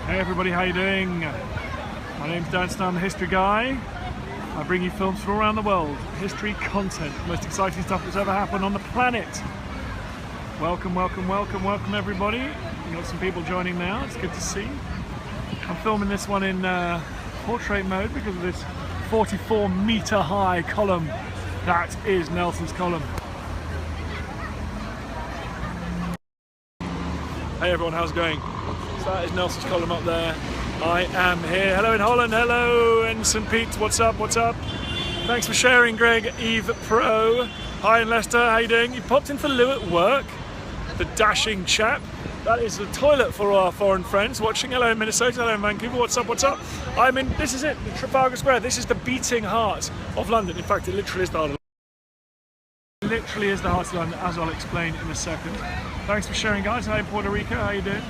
Hey everybody, how you doing? My name's Dan, I'm the History Guy. I bring you films from all around the world, history content, the most exciting stuff that's ever happened on the planet. Welcome, welcome, welcome, welcome everybody. We've got some people joining now, it's good to see. I'm filming this one in portrait mode because of this 44-meter high column. That is Nelson's column. Hey everyone, how's it going? So that is Nelson's column up there. I am here. Hello in Holland, hello in St. Pete, what's up, what's up? Thanks for sharing, Greg, Eve Pro. Hi in Leicester, how you doing? You popped into Lou at work, the dashing chap. That is the toilet for our foreign friends watching. Hello in Minnesota, hello in Vancouver, what's up, what's up? I'm in, this is it, the Trafalgar Square. This is the beating heart of London. In fact, it literally is the heart of London. It literally is the heart of London, as I'll explain in a second. Thanks for sharing, guys. Hi in Puerto Rico, how you doing?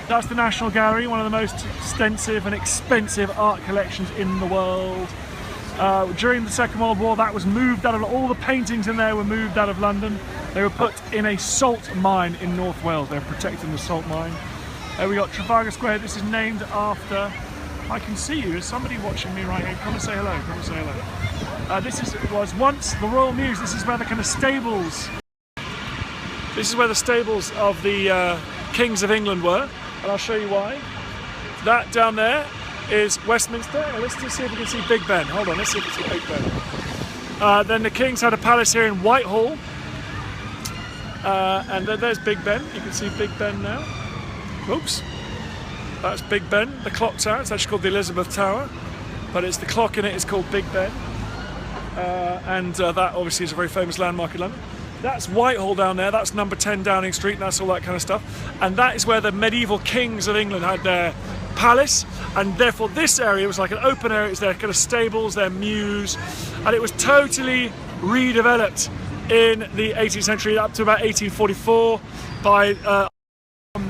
That's the National Gallery, one of the most extensive and expensive art collections in the world. During the Second World War, that was moved out of, all the paintings in there were moved out of London. They were put in a salt mine in North Wales. They're protecting the salt mine. We got Trafalgar Square. This is named after, I can see you, there's somebody watching me right here. Come and say hello, come and say hello. This was once the Royal Mews. This is where the kind of stables, this is where the stables of the Kings of England were. And I'll show you why. That down there is Westminster. Let's just see if we can see Big Ben. Hold on, let's see if we can see Big Ben. Then the Kings had a palace here in Whitehall. And then there's Big Ben. You can see Big Ben now. Oops. That's Big Ben, the clock tower. It's actually called the Elizabeth Tower. But it's the clock in it is called Big Ben. That obviously is a very famous landmark in London. That's Whitehall down there, that's number 10 Downing Street, and that's all that kind of stuff. And that is where the medieval kings of England had their palace, and therefore this area was like an open area. It was their kind of stables, their mews, and it was totally redeveloped in the 18th century up to about 1844 by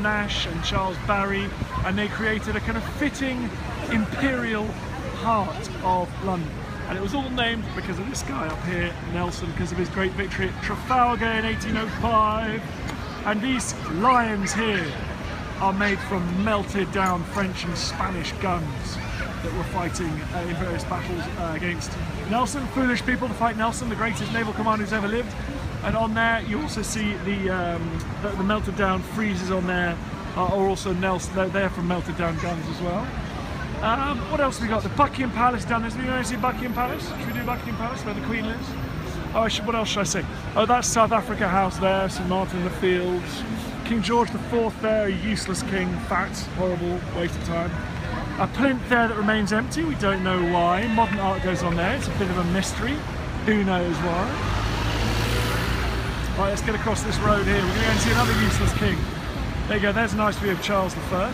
Nash and Charles Barry, and they created a kind of fitting imperial heart of London. And it was all named because of this guy up here, Nelson, because of his great victory at Trafalgar in 1805. And these lions here are made from melted down French and Spanish guns that were fighting in various battles against Nelson. Foolish people to fight Nelson, the greatest naval commander who's ever lived. And on there you also see the melted down friezes on there are also Nelson. They're from melted down guns as well. What else have we got? The Buckingham Palace down there. Do you want to see Buckingham Palace? Should we do Buckingham Palace where the Queen lives? Oh, what else should I say? Oh, that's South Africa House there, St Martin in the Fields. King George IV there, a useless king, fat, horrible, waste of time. A plinth there that remains empty, we don't know why. Modern art goes on there, it's a bit of a mystery. Who knows why? Right, let's get across this road here. We're going to go and see another useless king. There you go, there's a nice view of Charles I.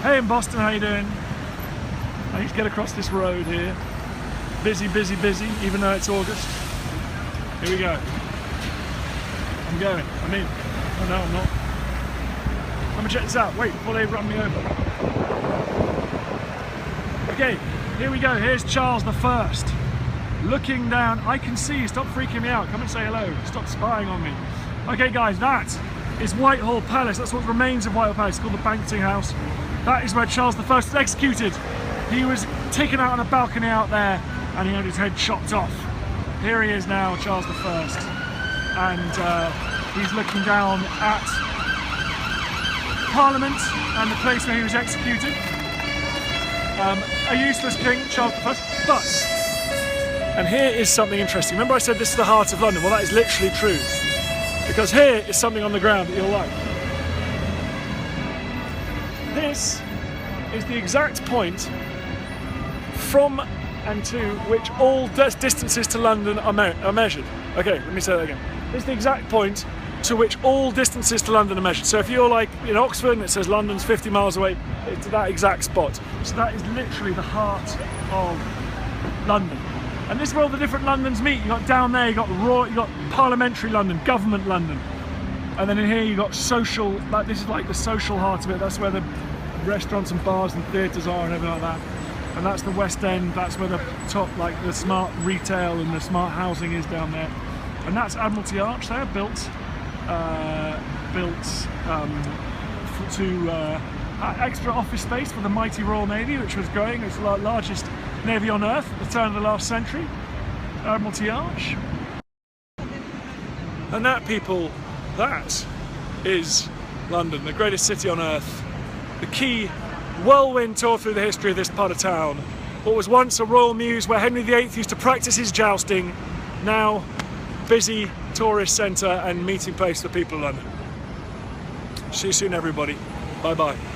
Hey in Boston, how you doing? I need to get across this road here. Busy, busy, busy, even though it's August. Here we go. I'm going. I'm in. Oh no, I'm not. I'm gonna check this out. Wait, before they run me over. Okay, here we go. Here's Charles I. Looking down. I can see you. Stop freaking me out. Come and say hello. Stop spying on me. Okay, guys, that is Whitehall Palace. That's what remains of Whitehall Palace. It's called the Banqueting House. That is where Charles I was executed. He was taken out on a balcony out there and he had his head chopped off. Here he is now, Charles I. And he's looking down at Parliament and the place where he was executed. A useless king, Charles I. But, and here is something interesting. Remember I said this is the heart of London? Well, that is literally true. Because here is something on the ground that you'll like. This is the exact point from and to which all distances to London are measured. Okay, let me say that again. This is the exact point to which all distances to London are measured. So if you're like in Oxford and it says London's 50 miles away, it's that exact spot. So that is literally the heart of London. And this is where all the different Londons meet. You got down there, you got parliamentary London, government London. And then in here you got social, like this is like the social heart of it. That's where the restaurants and bars and theatres are and everything like that. And that's the West End, that's where the top, like the smart retail and the smart housing is down there. And that's Admiralty Arch there, built to extra office space for the mighty Royal Navy, which was growing. It was the largest navy on earth at the turn of the last century. Admiralty Arch. And that, people, that is London, the greatest city on earth. The key whirlwind tour through the history of this part of town. What was once a royal mews where Henry VIII used to practice his jousting, now busy tourist centre and meeting place for people of London. See you soon, everybody. Bye bye.